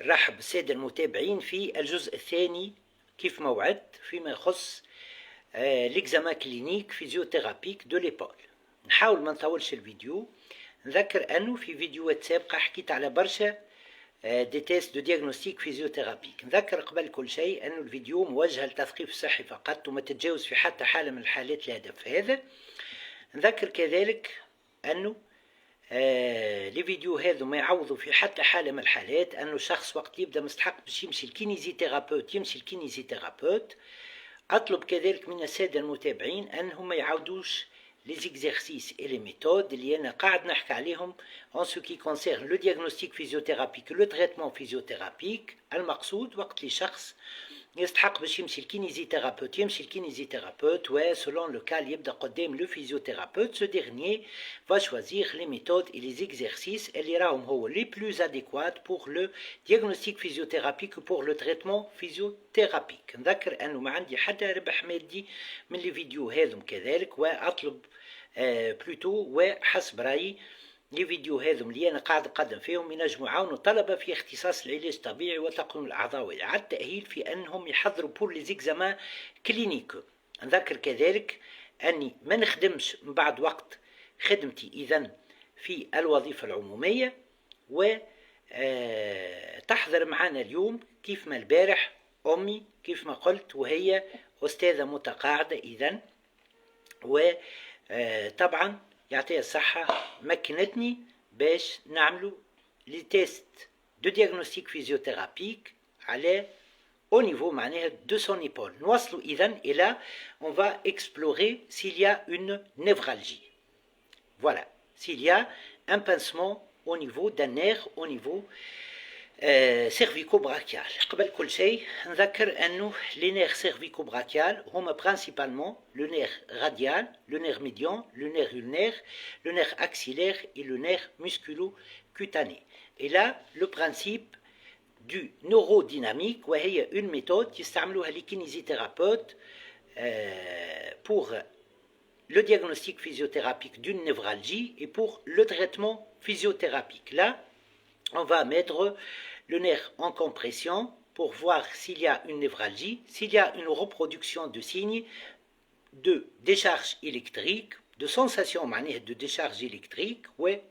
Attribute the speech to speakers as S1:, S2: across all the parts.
S1: نرحب بالسادة المتابعين في الجزء الثاني كيف ما وعدت فيما يخص ليكزامان كلينيك فيزيوثيرابيك دو ليبول. نحاول ما نطولش الفيديو. نذكر انه في فيديوهات سابقة حكيت على برشا دي تيست دو دياغنوستيك فيزيوثيرابيك. نذكر قبل كل شيء انه الفيديو موجه للتثقيف الصحي فقط وما تتجاوز في حتى حالة من الحالات الهدف هذا. نذكر كذلك انه لي فيديو هذو ما يعوضوا في حتى حالة من الحالات انه الشخص وقت يبدا مستحق باش يمشي الكينيزيثيرابوت يمشي الكينيزيثيرابوت. اطلب كذلك من السادة المتابعين انهم ما يعاودوش لي زيكزارسيس اي لي ميثود اللي انا قاعد نحكي عليهم en ce qui concerne le diagnostic physiothérapique le traitement physiothérapique. المقصود وقت اللي شخص يستحق باش يمشي الكينيزيثيرابوت يمشي الكينيزيثيرابوت و selon le cas اللي يبدا قدام لو فيزيوثيرابوت ce dernier va choisir les méthodes et les exercices اللي راهم هو les plus adéquats pour le diagnostic physiothérapique ou pour le traitement physiothérapique. نذكر انه ما عندي حتى ربح مادي من لي فيديو هذم كذلك واطلب بلوتو وحسب رايي لي فيديو هذم اللي انا قاعد نقدم فيهم ينجموا يعاونوا الطلبه في اختصاص العلاج الطبيعي وتقويم الاعضاء واعاده التاهيل في انهم يحضروا بور لي زيكزامان كلينيك. نذكر كذلك اني ما نخدمش من بعد وقت خدمتي اذا في الوظيفه العموميه و تحضر معنا اليوم كيف ما البارح امي كيف ما قلت وهي استاذه متقاعده اذا وطبعا يعطيها الصحة مكنتني باش نعملو لي تيست دو دياغنوستيك فيزيوثيرابيك على au niveau معناها de son épaule. نوصلوا إذن إلى on va explorer s'il y a une névralgie. Voilà, s'il y a un pincement au niveau d'un nerf au niveau cervico-brachial. قبل كل شيء نذكر أنه les nerfs cervico-brachial هما principalement le nerf radial, le nerf médian, le nerf ulnaire, le nerf axillaire et le nerf musculo-cutané. Et là, le principe du neurodynamique وهي une méthode يستعملوها les kinésithérapeutes pour le diagnostic physiothérapique d'une névralgie et pour le traitement physiothérapique. Là, on va mettre le nerf en compression pour voir s'il y a une névralgie, s'il y a une reproduction de signes de décharge électrique, de sensation de décharge électrique, ouais,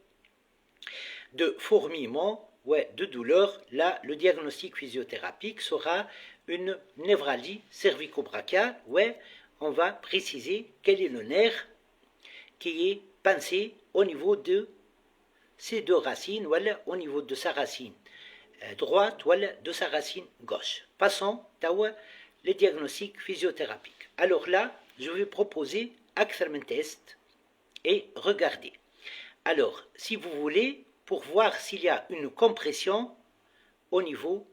S1: de fourmillement, ouais, de douleur. Là, le diagnostic physiothérapique sera une névralgie cervico-brachiale, ouais, on va préciser quel est le nerf qui est pincé au niveau de ces deux racines, voilà, au niveau de sa racine droite, voilà, de sa racine gauche. Passons à les diagnostics physiothérapiques. Alors là, je vais proposer un test et regardez. Alors, si vous voulez, pour voir s'il y a une compression au niveau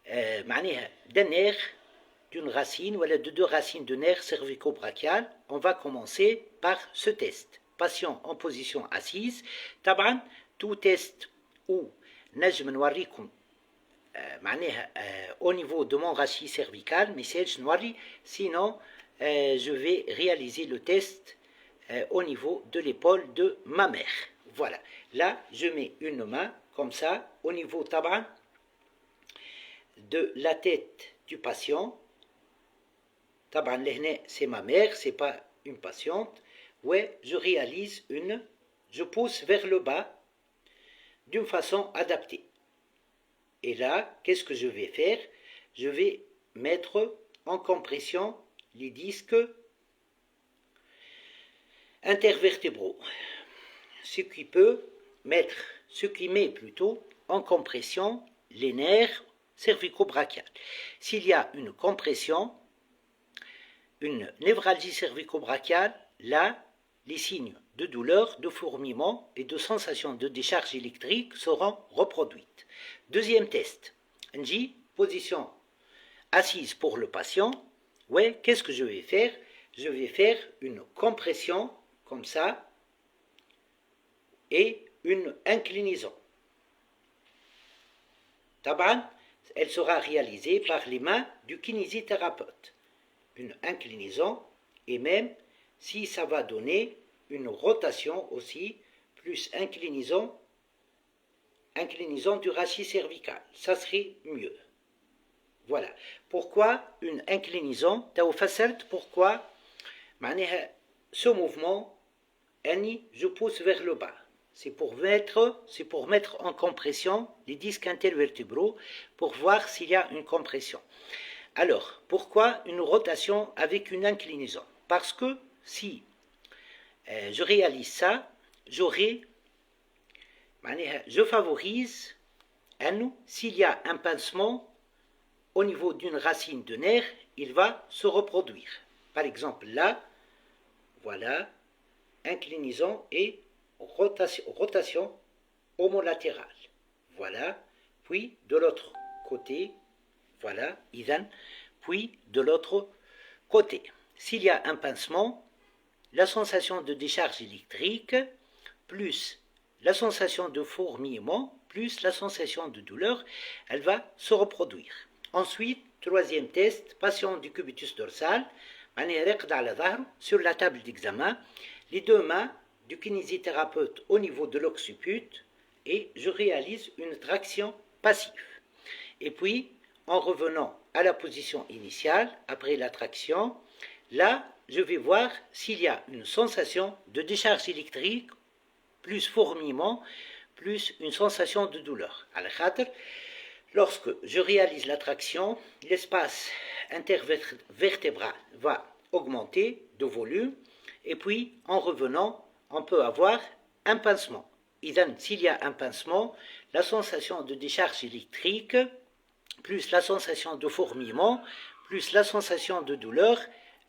S1: d'un nerf, d'une racine, voilà, de deux racines de nerf cervico-brachial, on va commencer par ce test. Patient en position assise. طبعا tout test où نجم نوريكم معناها au niveau de mon rachis cervical message نوري sinon je vais réaliser le test au niveau de l'épaule de ma mère. Voilà, là je mets une main comme ça au niveau طبعا de la tête du patient. طبعا لهنا c'est ma mère, c'est pas une patiente. Ouais, je réalise je pousse vers le bas d'une façon adaptée. Et là, qu'est-ce que je vais faire? Je vais mettre en compression les disques intervertébraux. Ce qui met plutôt en compression les nerfs cervico-brachiales. S'il y a une compression, une névralgie cervico-brachiale, là, les signes de douleur, de fourmillement et de sensation de décharge électrique seront reproduites. Deuxième test. Nji, position assise pour le patient. Ouais, qu'est-ce que je vais faire? Je vais faire une compression comme ça et une inclinaison. Taban, elle sera réalisée par les mains du kinésithérapeute. Une inclinaison et même si ça va donner une rotation aussi, plus inclinaison, inclinaison du rachis cervical. Ça serait mieux. Voilà. Pourquoi une inclinaison? Pourquoi ce mouvement, je pousse vers le bas. C'est pour mettre en compression les disques intervertébraux pour voir s'il y a une compression. Alors, pourquoi une rotation avec une inclinaison? Parce que si je réalise ça, je favorise, s'il y a un pincement au niveau d'une racine de nerf, il va se reproduire. Par exemple, là, voilà, inclinaison et rotation homolatérale. Voilà, puis de l'autre côté, voilà, puis de l'autre côté. S'il y a un pincement, la sensation de décharge électrique, plus la sensation de fourmillement, plus la sensation de douleur, elle va se reproduire. Ensuite, troisième test, patient du cubitus dorsal, sur la table d'examen, les deux mains du kinésithérapeute au niveau de l'occiput et je réalise une traction passive. Et puis, en revenant à la position initiale, après la traction, là, je vais voir s'il y a une sensation de décharge électrique, plus fourmillement, plus une sensation de douleur. Lorsque je réalise la traction, l'espace intervertébral va augmenter de volume et puis en revenant, on peut avoir un pincement. S'il y a un pincement, la sensation de décharge électrique, plus la sensation de fourmillement, plus la sensation de douleur,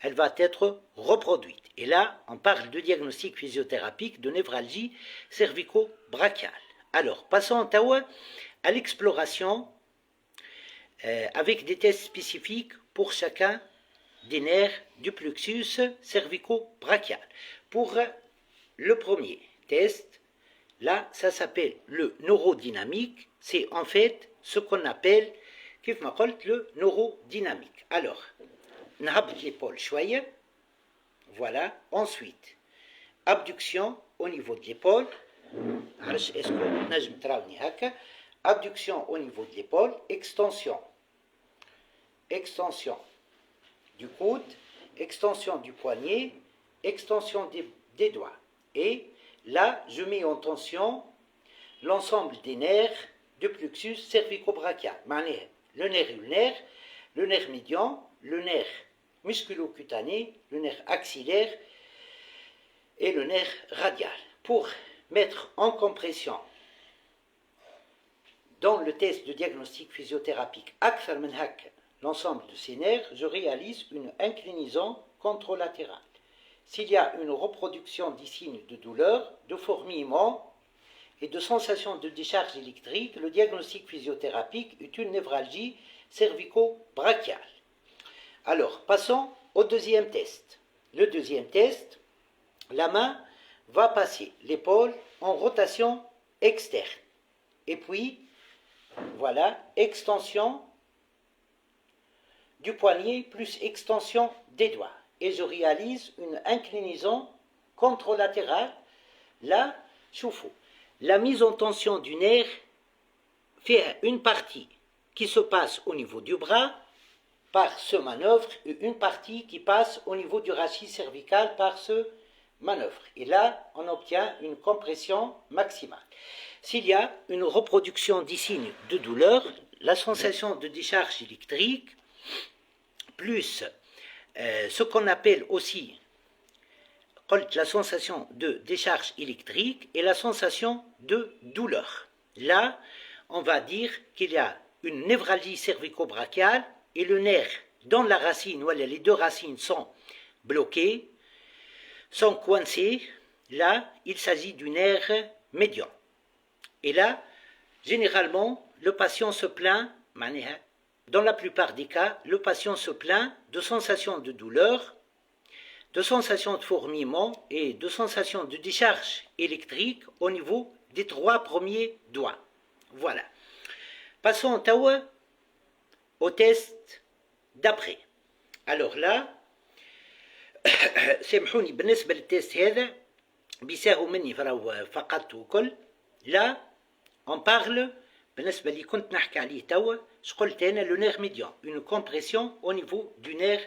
S1: elle va être reproduite. Et là, on parle de diagnostic physiothérapique de névralgie cervico-brachiale. Alors, passons à l'exploration avec des tests spécifiques pour chacun des nerfs du plexus cervico-brachial. Pour le premier test, là, ça s'appelle le neurodynamique. C'est en fait ce qu'on appelle, le neurodynamique. Alors, نهبط l'épaule شوية. Voilà. Ensuite, abduction au niveau de l'épaule. Abduction au niveau de l'épaule, extension du coude, extension du poignet, extension des doigts. Et là, je mets en tension l'ensemble des nerfs du plexus cervico-brachial. Le nerf ulnaire, le nerf médian, le nerf musculo-cutané, le nerf axillaire et le nerf radial. Pour mettre en compression dans le test de diagnostic physiothérapique l'ensemble de ces nerfs, je réalise une inclinaison contralatérale. S'il y a une reproduction des signes de douleur, de fourmillement et de sensation de décharge électrique, le diagnostic physiothérapique est une névralgie cervico-brachiale. Alors, passons au deuxième test. Le deuxième test, la main va passer l'épaule en rotation externe. Et puis, voilà, extension du poignet plus extension des doigts. Et je réalise une inclinaison contralatérale. Là, choufou. La mise en tension du nerf fait une partie qui se passe au niveau du bras par ce manœuvre et une partie qui passe au niveau du rachis cervical par ce manœuvre. Et là, on obtient une compression maximale. S'il y a une reproduction des signes de douleur, la sensation de décharge électrique, plus ce qu'on appelle aussi la sensation de décharge électrique et la sensation de douleur. Là, on va dire qu'il y a une névralgie cervico-brachiale et le nerf dans la racine, où les deux racines sont bloquées, sont coincées. Là, il s'agit du nerf médian. Et là, généralement, le patient se plaint, dans la plupart des cas, le patient se plaint de sensations de douleur, de sensations de fourmillement et de sensations de décharge électrique au niveau des 3 premiers doigts. Voilà. Passons au test d'après. Alors là, سامحوني بالنسبة للتست هذا بيساهوا مني فراو فقدت وكل. Là, on parle, بالنسبة اللي كنت نحكي عليه توا قلت أنا le nerf médian, une compression au niveau du nerf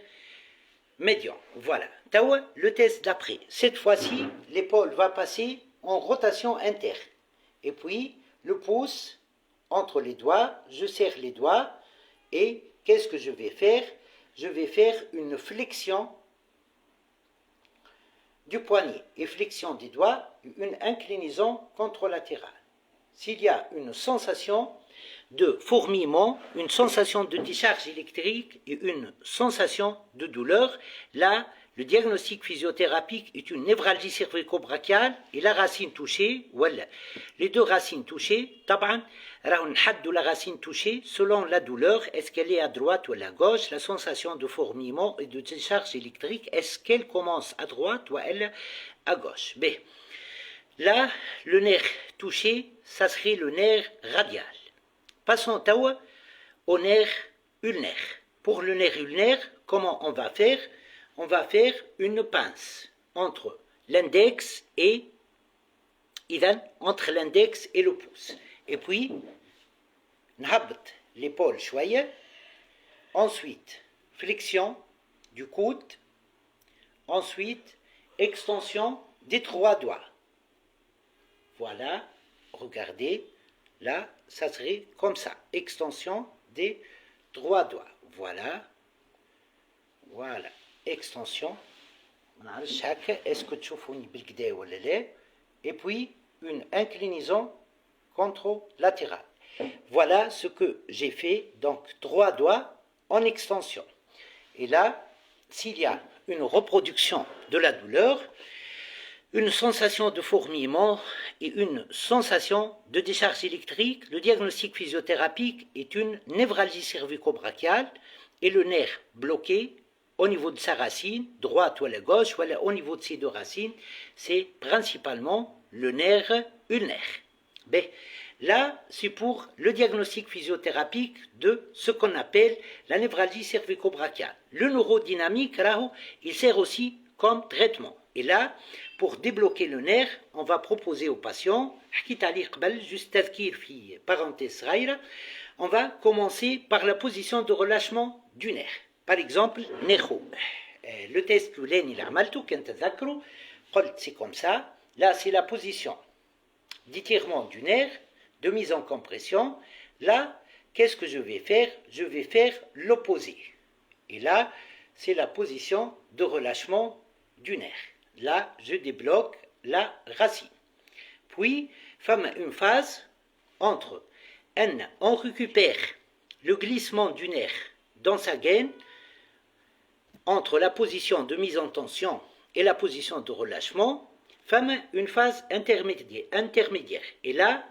S1: médian. Voilà. Tao, le test d'après. Cette fois-ci, l'épaule va passer en rotation interne. Et puis, le pouce entre les doigts, je serre les doigts. Et qu'est-ce que je vais faire? Je vais faire une flexion du poignet et flexion des doigts, une inclinaison contralatérale. S'il y a une sensation de fourmillement, une sensation de décharge électrique et une sensation de douleur, là, le diagnostic physiothérapique est une névralgie cervico-brachiale et la racine touchée, voilà. Les deux racines touchées, taban, de la racine touchée selon la douleur, est-ce qu'elle est à droite ou à gauche, la sensation de fourmillement et de décharge électrique, est-ce qu'elle commence à droite ou elle à gauche. B. Là, le nerf touché, ça serait le nerf radial. Passons au nerf ulnaire. Pour le nerf ulnaire, comment on va faire? On va faire une pince entre l'index et le pouce. Et puis, نهبط l'épaule شوية. Ensuite, flexion du coude. Ensuite, extension des trois doigts. Voilà, regardez, là, ça serait comme ça. Extension des trois doigts. Voilà. Voilà. Extension. Est-ce que tu fais et puis une inclinaison contralatérale. Voilà ce que j'ai fait. Donc, trois doigts en extension. Et là, s'il y a une reproduction de la douleur, une sensation de fourmillement et une sensation de décharge électrique, le diagnostic physiothérapique est une névralgie cervico-brachiale et le nerf bloqué au niveau de sa racine, droite ou à la gauche, ou au niveau de ses deux racines, c'est principalement le nerf ulnaire. Ben, là, c'est pour le diagnostic physiothérapique de ce qu'on appelle la névralgie cervico-brachiale. Le neurodynamique, il sert aussi comme traitement. Et là, pour débloquer le nerf, on va proposer au patient, juste parenthèse, on va commencer par la position de relâchement du nerf. Par exemple, Necho. Le test c'est comme ça. Là, c'est la position d'étirement du nerf, de mise en compression. Là, qu'est-ce que je vais faire? Je vais faire l'opposé. Et là, c'est la position de relâchement du nerf. Là, je débloque la racine. Puis, une phase entre on récupère le glissement du nerf dans sa gaine, entre la position de mise en tension et la position de relâchement, une phase intermédiaire. Et là,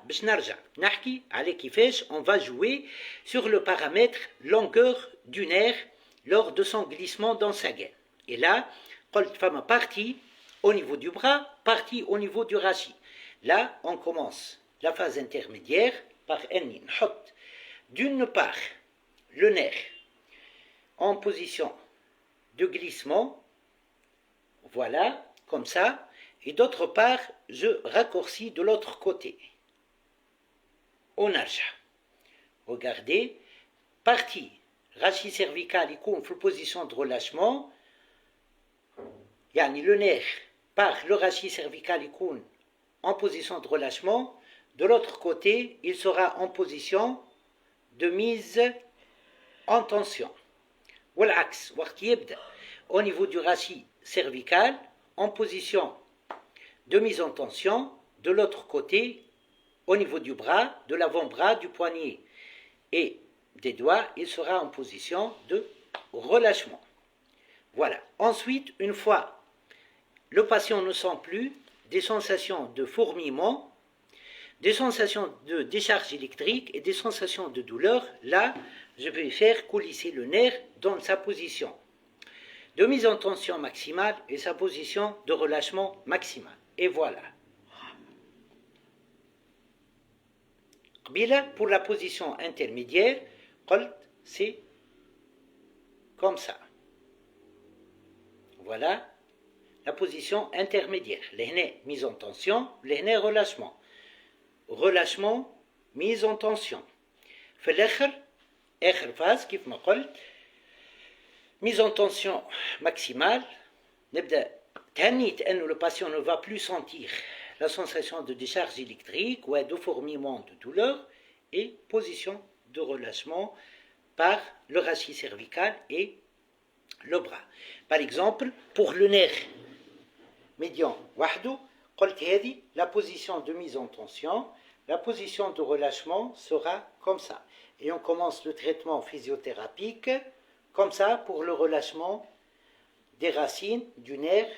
S1: on va jouer sur le paramètre longueur du nerf lors de son glissement dans sa gaine. Et là, partie au niveau du bras, partie au niveau du rachis. Là, on commence la phase intermédiaire par d'une part le nerf en position de glissement, voilà, comme ça, et d'autre part, je raccourcis de l'autre côté. On arja. Regardez, partie rachis cervical en position de relâchement, yani le nerf par le rachis cervical en position de relâchement, de l'autre côté, il sera en position de mise en tension. والعكس وقت يبدأ au niveau du rachis cervical en position de mise en tension, de l'autre côté au niveau du bras, de l'avant-bras, du poignet et des doigts, il sera en position de relâchement. Voilà. Ensuite, une fois le patient ne sent plus des sensations de fourmillement, des sensations de décharge électrique et des sensations de douleur, là, je vais faire coulisser le nerf dans sa position de mise en tension maximale et sa position de relâchement maximal. Et voilà. Pour la position intermédiaire, c'est comme ça. Voilà la position intermédiaire. Les mise en tension, les relâchement. Relâchement mise en tension. في الآخر آخر phase كيف ما قلت mise en tension maximale. نبدأ تهنيت أنه le patient ne va plus sentir la sensation de décharge électrique ou de fourmillement de douleur et position de relâchement par le rachis cervical et le bras. Par exemple, pour le nerf médian وحده قلت هذه la position de mise en tension, la position de relâchement sera comme ça. Et on commence le traitement physiothérapique comme ça pour le relâchement des racines du nerf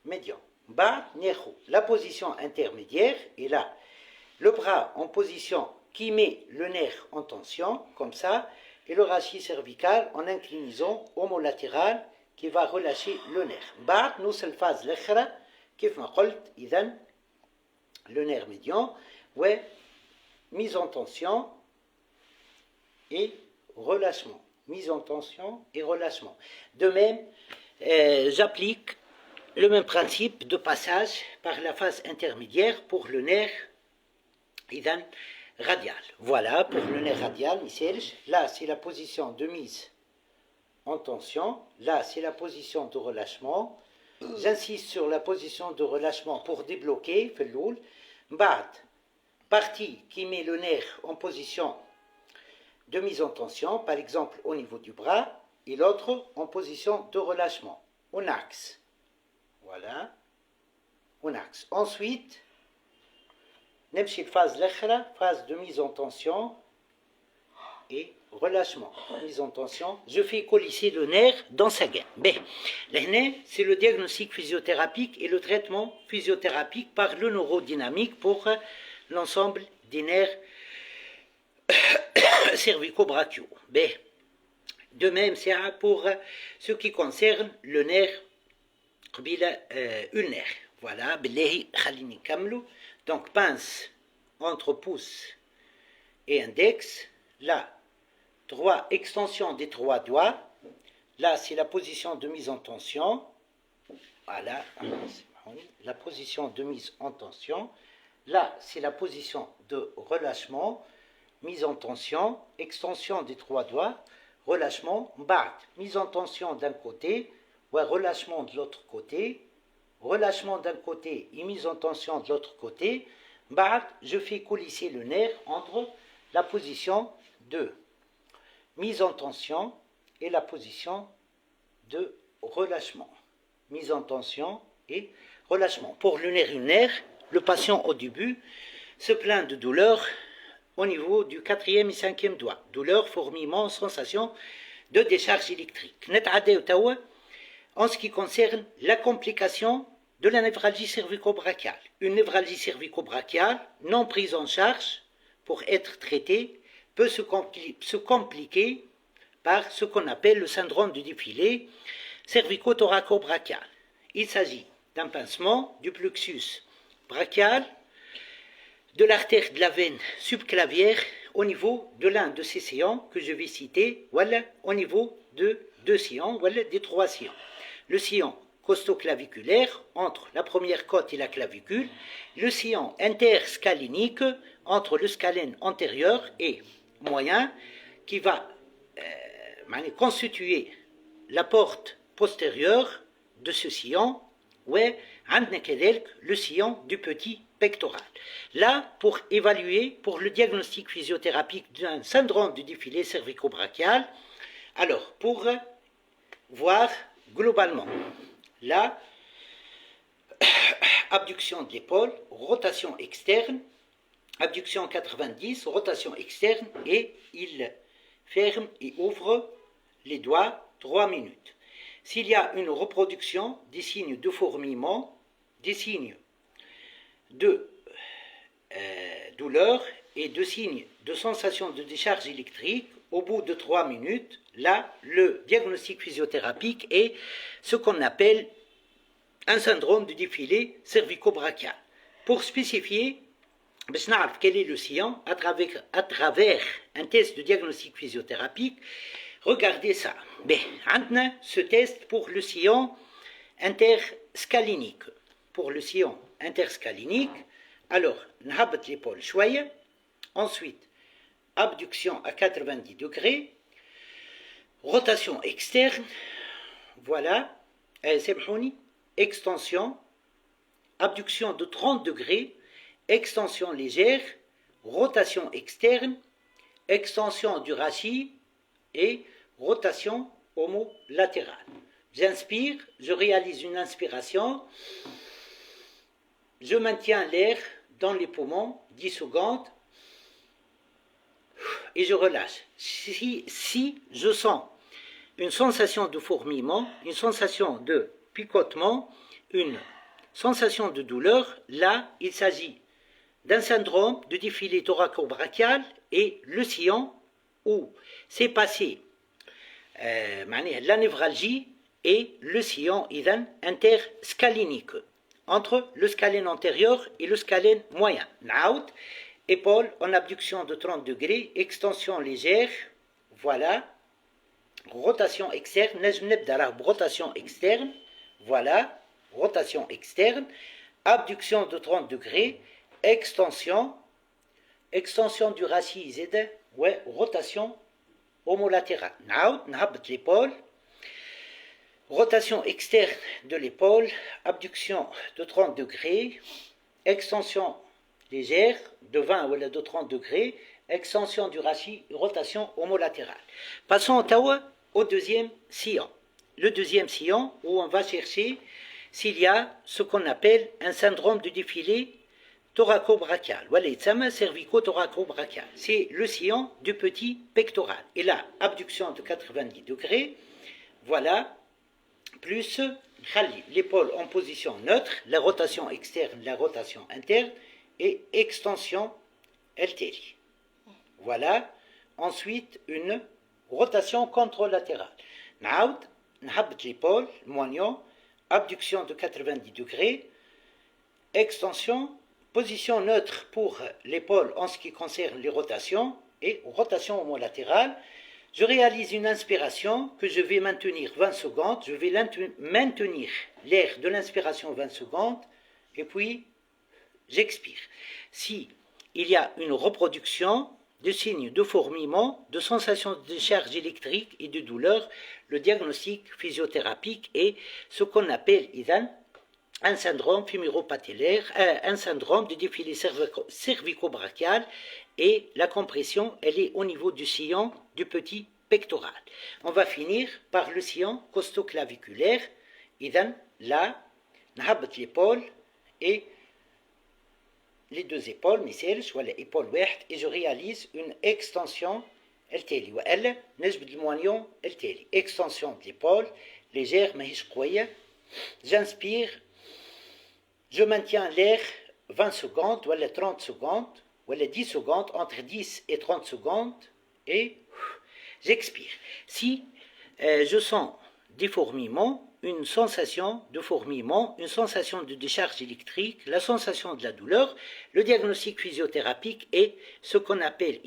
S1: médian. Bas, la position intermédiaire, et là, le bras en position qui met le nerf en tension, comme ça, et le rachis cervical en inclinaison homolatéral qui va relâcher le nerf. Bas, nous, c'est la phase l'ekhra, كيف ما قلت, إذن, le nerf médian, ouais, mise en tension et relâchement. Mise en tension et relâchement. De même, j'applique le même principe de passage par la phase intermédiaire pour le nerf radial. Voilà, pour le nerf radial, là c'est la position de mise en tension, là c'est la position de relâchement. J'insiste sur la position de relâchement pour débloquer, partie qui met le nerf en position de mise en tension, par exemple au niveau du bras, et l'autre en position de relâchement, en axe. Voilà, en axe. Ensuite, نمشي phase l'ekhra, phase de mise en tension et relâchement. Mise en tension, je fais coulisser le nerf dans sa gaine. Là, c'est le diagnostic physiothérapique et le traitement physiothérapique par le neurodynamique pour l'ensemble des nerfs cervico-brachiaux. De même, c'est pour ce qui concerne le nerf ulnaire. Voilà, donc pince entre pouce et index. Là, extension des trois doigts. Là, c'est la position de mise en tension. Voilà, la position de mise en tension. Là, c'est la position de relâchement. Mise en tension, extension des trois doigts, relâchement, mise en tension d'un côté, ouais, relâchement de l'autre côté, relâchement d'un côté et mise en tension de l'autre côté. Je fais coulisser le nerf entre la position de mise en tension et la position de relâchement. Mise en tension et relâchement. Pour le nerf ulnaire, le patient au début se plaint de douleur au niveau du 4e et 5e doigt. Douleur, fourmillement, sensation de décharge électrique. En ce qui concerne la complication de la névralgie cervico-brachiale. Une névralgie cervico-brachiale non prise en charge pour être traitée peut se compliquer par ce qu'on appelle le syndrome du défilé cervico-thoraco-brachial. Il s'agit d'un pincement du plexus brachial, de l'artère de la veine subclavière au niveau de l'un de ces sillons que je vais citer, voilà, au niveau de deux sillons, voilà, des trois sillons. Le sillon costoclaviculaire entre la première côte et la clavicule, le sillon interscalénique entre le scalène antérieur et moyen qui va constituer la porte postérieure de ce sillon, ouais, le sillon du petit pectoral. Là, pour évaluer, pour le diagnostic physiothérapique d'un syndrome du défilé cervico-brachial, alors, pour voir globalement, là, abduction de l'épaule, rotation externe, abduction 90, rotation externe, et il ferme et ouvre les doigts 3 minutes. S'il y a une reproduction des signes de fourmillement, des signes de douleur et de signes de sensation de décharge électrique, au bout de 3 minutes, là, le diagnostic physiothérapique est ce qu'on appelle un syndrome du défilé cervico-brachial. Pour spécifier, quel est le sillon à travers un test de diagnostic physiothérapique, regardez ça. Maintenant, ce test pour le sillon interscalénique. Pour le sillon interscalénique, alors, نهبط l'épaule شوية, Ensuite, abduction à 90 degrés, rotation externe, voilà, extension, abduction de 30 degrés, extension légère, rotation externe, extension du rachis et rotation homolatérale. J'inspire, je réalise une inspiration, je maintiens l'air dans les poumons 10 secondes et je relâche. Si je sens une sensation de fourmillement, une sensation de picotement, une sensation de douleur, là il s'agit d'un syndrome de défilé thoraco-brachial et le sillon où s'est passé la névralgie et le sillon interscalénique entre le scalène antérieur et le scalène moyen. Naout, épaule en abduction de 30 degrés, extension légère, voilà, rotation externe, rotation externe, voilà, rotation externe, abduction de 30 degrés, extension du rachis, ouais, rotation homolatérale. Naout, n'habte l'épaule, rotation externe de l'épaule, abduction de 30 degrés, extension légère de 20 ou de 30 degrés, extension du rachis, rotation homolatérale. Passons au deuxième sillon. Le deuxième sillon où on va chercher s'il y a ce qu'on appelle un syndrome de défilé thoraco-brachial. Voilà, cervico-thoraco-brachial. C'est le sillon du petit pectoral. Et là, abduction de 90 degrés, voilà, plus l'épaule en position neutre, la rotation externe, la rotation interne, et extension LTL. Voilà, ensuite une rotation contralatérale. Naout, n'habte l'épaule, moignon, abduction de 90 degrés, extension, position neutre pour l'épaule en ce qui concerne les rotations, et rotation homolatérale. Je réalise une inspiration que je vais maintenir 20 secondes, je vais maintenir l'air de l'inspiration 20 secondes, et puis j'expire. Si il y a une reproduction de signes de fourmillement, de sensations de décharge électrique et de douleur, le diagnostic physiothérapique est ce qu'on appelle un syndrome fémuro-patellaire, un syndrome de défilé cervico-brachial, et la compression, elle est au niveau du sillon du petit pectoral. On va finir par le sillon costoclaviculaire. Là, n'habte l'épaule et les deux épaules, soit l'épaule ouest, et je réalise une extension LTL. Extension de l'épaule, légère, mais j'inspire, je maintiens l'air 20 secondes, ou 30 secondes, ou 10 secondes, entre 10 et 30 secondes, et j'expire. Si je sens des fourmillements, une sensation de fourmillement, une sensation de décharge électrique, la sensation de la douleur, le diagnostic physiothérapique est ce qu'on appelle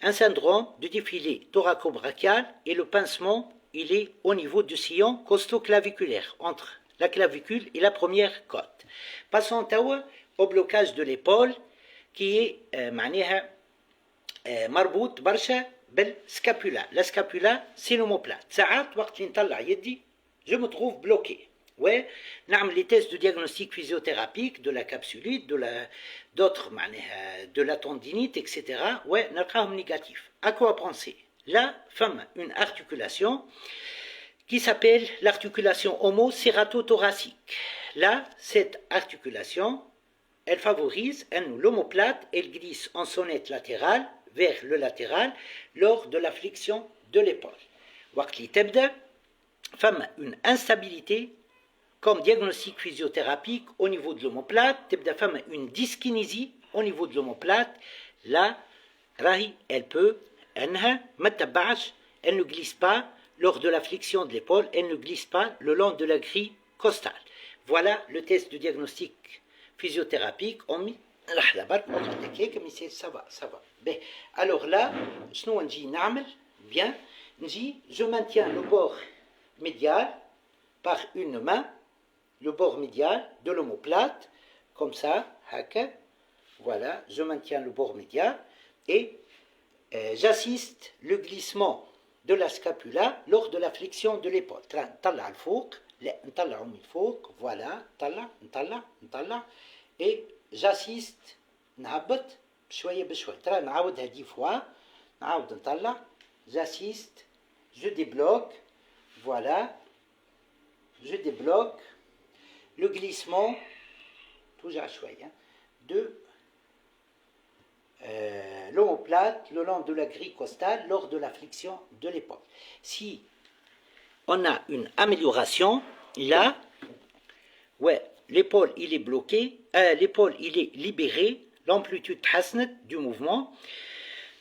S1: un syndrome de défilé thoraco-brachial, et le pincement, il est au niveau du sillon costoclaviculaire, entre la clavicule et la première côte. Passons au blocage de l'épaule qui est مربوط برشا بالscapula. La scapula, c'est l'omoplate. ساعات وقت اللي نطلع يدي je me trouve bloqué. Ouais, les tests de diagnostic physiothérapique de la capsulite, d'autres, de la tendinite, etc. Ouais, نلقاهم négatif. À quoi penser? Là, femme, une articulation qui s'appelle l'articulation homo-cérato-thoracique. Là, cette articulation, elle favorise l'omoplate, elle glisse en sonnette latérale vers le latéral lors de la flexion de l'épaule. وقت اللي تبدأ femme une instabilité comme diagnostic physiothérapique au niveau de l'omoplate, تبدأ femme une dyskinésie au niveau de l'omoplate. Là, elle peut, elle ne glisse pas lors de la flexion de l'épaule, elle ne glisse pas le long de la grille costale. Voilà le test de diagnostic physiothérapique. Ça va, ça va. Alors là, bien, je maintiens le bord médial par une main, le bord médial de l'omoplate, comme ça, Voilà, je maintiens le bord médial et j'assiste le glissement de la scapula lors de la flexion de l'épaule. نطلع الفوق، لا نطلعه من الفوق، voilà، نطلع et j'assiste نهبط بشوية بشوية. ترى نعاودها 10 fois، نعاود نطلع، j'assiste، je débloque، voilà، je débloque le glissement, toujours شوية, de l'omoplate le long de la grille costale lors de la flexion de l'épaule. Si on a une amélioration, là, ouais, l'épaule il est bloqué, l'épaule il est libéré, l'amplitude du mouvement.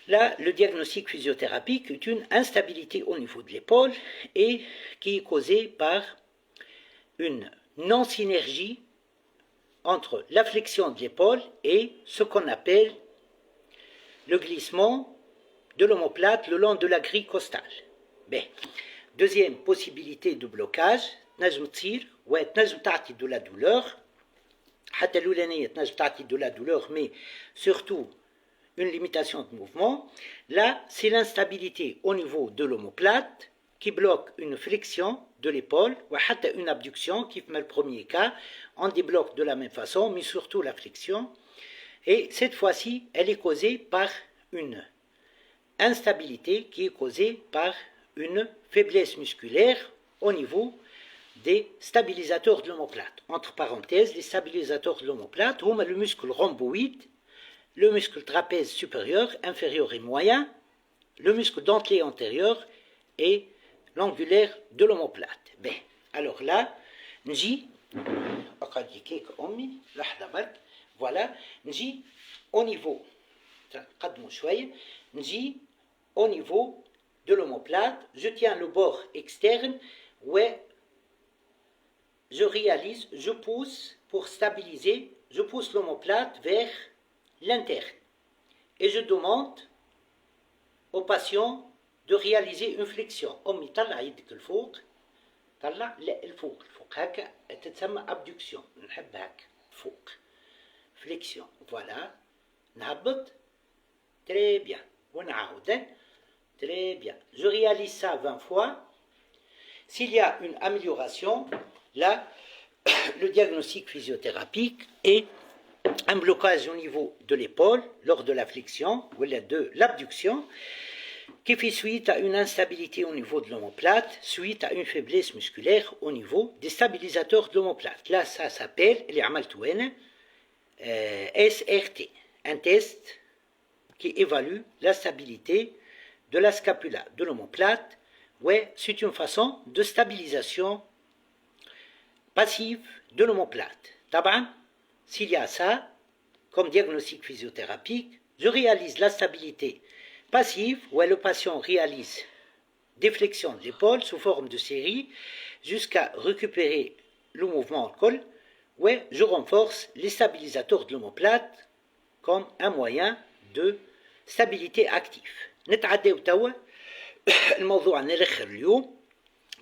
S1: Là, le diagnostic physiothérapique est une instabilité au niveau de l'épaule et qui est causée par une non-synergie entre la flexion de l'épaule et ce qu'on appelle le glissement de l'omoplate le long de la grille costale. Bien. Deuxième possibilité de blocage, تنجم تصير وتنجم تعطي de la douleur. حتى الأولانية تنجم تعطي de la douleur, mais surtout une limitation de mouvement. Là, c'est l'instabilité au niveau de l'omoplate qui bloque une flexion de l'épaule ou une abduction qui fait le premier cas. On débloque de la même façon, mais surtout la flexion. Et cette fois-ci, elle est causée par une instabilité qui est causée par une faiblesse musculaire au niveau des stabilisateurs de l'omoplate. Entre parenthèses, les stabilisateurs de l'omoplate, le muscle rhomboïde, le muscle trapèze supérieur, inférieur et moyen, le muscle dentelé antérieur et l'angulaire de l'omoplate. Bien, alors là, نجي أقعد كيك أمي لحظة برك. Voilà, نجي au niveau, قدموا شوية, نجي au niveau de l'omoplate, je tiens le bord externe, ouais, je réalise, je pousse pour stabiliser, je pousse l'omoplate vers l'interne et je demande au patient de réaliser une flexion. أمي طلع يدك الفوق، طلع لا الفوق هكا تتسمى abduction، نحب هكا فوق flexion. Voilà, نهبط très bien ونعاود très bien. Je réalise ça 20 fois. S'il y a une amélioration, là, le diagnostic physiothérapique est un blocage au niveau de l'épaule lors de la flexion ou de l'abduction qui fait suite à une instabilité au niveau de l'omoplate, suite à une faiblesse musculaire au niveau des stabilisateurs de l'omoplate. Là, ça s'appelle SRT, un test qui évalue la stabilité de la scapula de l'omoplate. Ouais, c'est une façon de stabilisation passive de l'omoplate. Taban, s'il y a ça, comme diagnostic physiothérapique, je réalise la stabilité passive, où le patient réalise des flexions de l'épaule sous forme de série jusqu'à récupérer le mouvement au col, où je renforce les stabilisateurs de l'omoplate comme un moyen de stabilité active. نتعداو توا الموضوع نرخر اليوم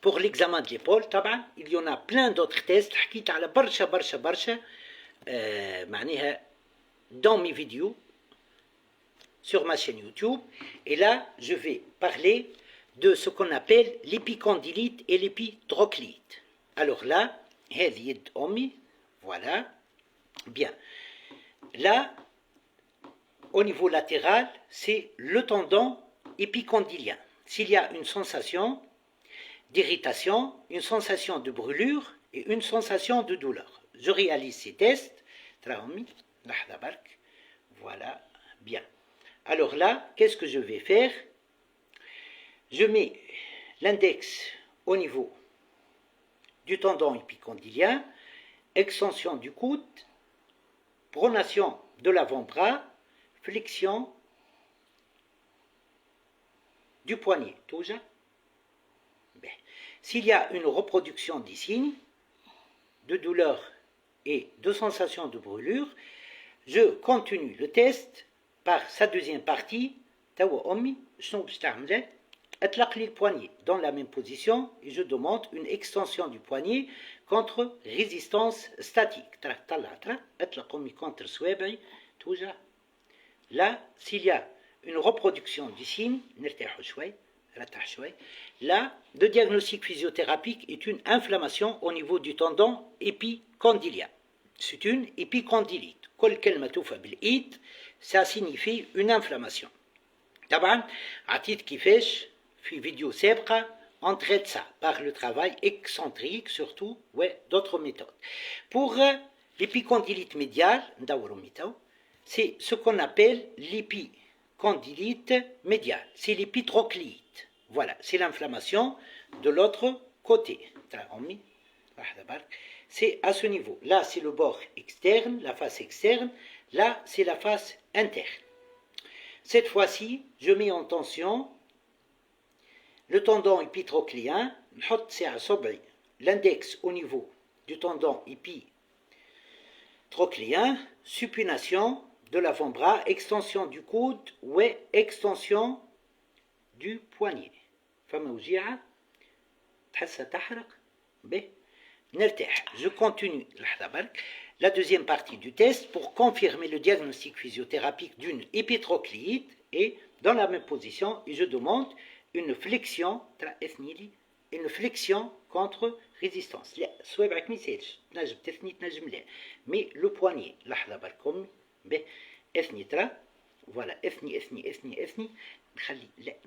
S1: pour l'examen de l'épaule. طبعا il y en a plein d'autres tests حكيت على برشا معناها dans mes vidéos sur ma chaîne YouTube, et là je vais parler de ce qu'on appelle l'épicondylite et l'épitroclite. Alors là, هذه يد أمي, voilà, bien. Là, au niveau latéral, c'est le tendon épicondylien. S'il y a une sensation d'irritation, une sensation de brûlure et une sensation de douleur, je réalise ces tests. Voilà, bien. Alors là, qu'est-ce que je vais faire? Je mets l'index au niveau du tendon épicondylien, extension du coude, pronation de l'avant-bras, flexion du poignet, toujours. S'il y a une reproduction des signes de douleur et de sensation de brûlure, je continue le test par sa deuxième partie. توا أمي شنو باش تعمل؟ اطلق لي البوignet dans la même position et je demande une extension du poignet contre résistance statique. طلع اطلق أمي contre صوابعي توجع. Là, s'il y a une reproduction du signe, là, le diagnostic physiothérapique est une inflammation au niveau du tendon épicondylien. C'est une épicondylite. Ça signifie une inflammation. طبعا عطيت كيفاش في فيديو سابقة on traite ça par le travail excentrique surtout ouais d'autres méthodes. Pour l'épicondylite médiale, c'est ce qu'on appelle l'épicondylite médiale. C'est l'épitrocléite. Voilà, c'est l'inflammation de l'autre côté. C'est à ce niveau. Là, c'est le bord externe, la face externe. Là, c'est la face interne. Cette fois-ci, je mets en tension le tendon épitrocléen. L'index au niveau du tendon épitrocléen, supination de l'avant-bras, extension du coude ou extension du poignet. Je continue la deuxième partie du test pour confirmer le diagnostic physiothérapique d'une épitrocléite et dans la même position et je demande une flexion contre résistance. Mais le poignet voilà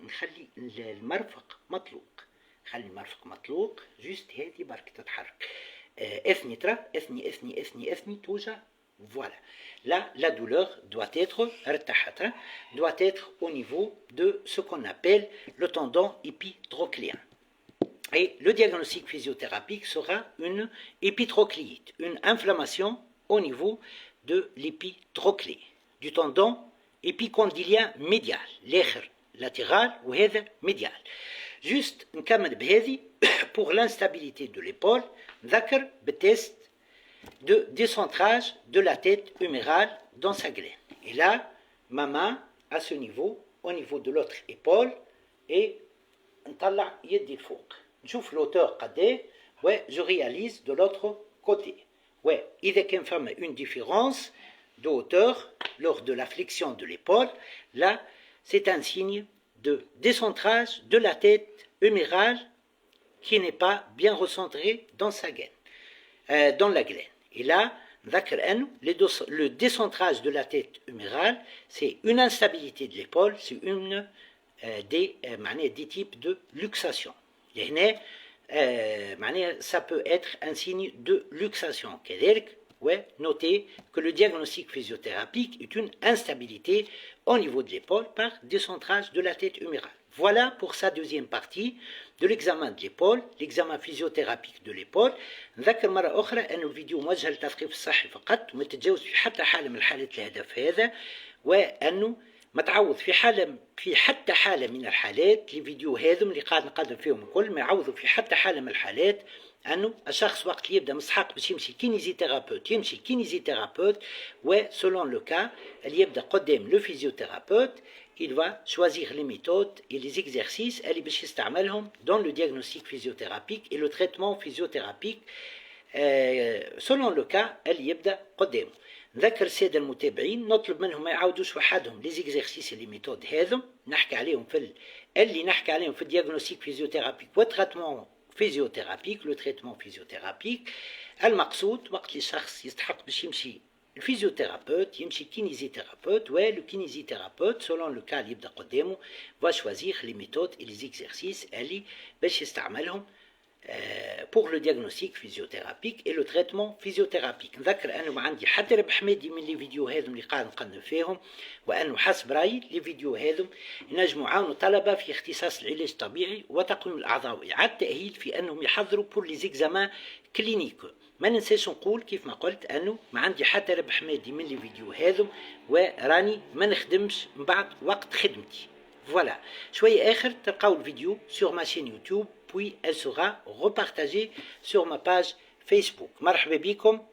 S1: نخلي المرفق مطلوق juste هذه برك تتحرك اثني توجع. Voilà. Là, la douleur doit être au niveau de ce qu'on appelle le tendon épitrocléen. Et le diagnostic physiothérapique sera une épitrocléite, une inflammation au niveau de l'épitroclé, du tendon épicondylien médial, l'air latéral ou médial. Juste نكمل بهذه pour l'instabilité de l'épaule, ذكر بالتست de décentrage de la tête humérale dans sa glaine. Et là, ma main à ce niveau, au niveau de l'autre épaule, et نطلع يدي الفوق. نشوف l'auteur قديه je réalise de l'autre côté. إذا كان فما une différence de hauteur lors de la flexion de l'épaule, là, c'est un signe de décentrage de la tête humérale qui n'est pas bien recentrée dans sa gaine, dans la glaine. Et là, le décentrage de la tête humérale, c'est une instabilité de l'épaule, c'est une des types de luxation. Ça peut être un signe de luxation. Notez que le diagnostic physiothérapique est une instabilité au niveau de l'épaule par décentrage de la tête humérale. Voilà pour sa deuxième partie de l'examen de l'épaule, l'examen physiothérapique de l'épaule. نذكر مرة أخرى أن الفيديو موجه للتثقيف الصحي فقط وما تتجاوز في حتى حالة من الحالات الهدف هذا وأنه ما تعوض في حتى حالة من الحالات الفيديو هذم اللي قاعد نقدم فيهم الكل ما يعوضوا في حتى حالة من الحالات أنه الشخص وقت اللي يبدأ مستحق باش يمشي كينيزيثيرابوت وسولون لو كا اللي يبدأ قدام لو فيزيوثيرابوت il va choisir les méthodes et les exercices اللي باش يستعملهم dans le diagnostic physiothérapique et le traitement physiothérapique selon le cas اللي يبدأ قدامه. نذكر السادة المتابعين نطلب منهم ما يعاودوش وحدهم لي زيكزارسيس لي ميثود هذم نحكي عليهم نحكي عليهم في الدياغنوستيك فيزيوثيرابيك والتريتمون فيزيوثيرابيك لو تريتمون فيزيوثيرابيك. المقصود وقت اللي الشخص يستحق باش يمشي الفيزيوثيرابوت يمشي كينيزيثيرابوت le kinésithérapeute selon le cas اللي يبدا قدامه va choisir les méthodes et les exercices اللي باش يستعملهم pour le diagnostic physiothérapique et le traitement physiothérapique. نذكر أنه ما عندي حتى ربح مادي من لي فيديو هذم اللي قاعد نقدم فيهم وأنه حسب رأيي لي فيديو هذم ينجموا يعاونوا طلبة في اختصاص العلاج الطبيعي وتقويم الأعضاء وإعادة تأهيل في أنهم يحضروا pour les examens cliniques. ما ننساش نقول كيف ما قلت أنه ما عندي حتى ربح مادي من لي فيديو هذم وراني ما نخدمش من بعد وقت خدمتي. Voilà. شوية آخر تلقاو الفيديو sur ma chaîne YouTube puis elle sera repartagée sur ma page Facebook. مرحبا بكم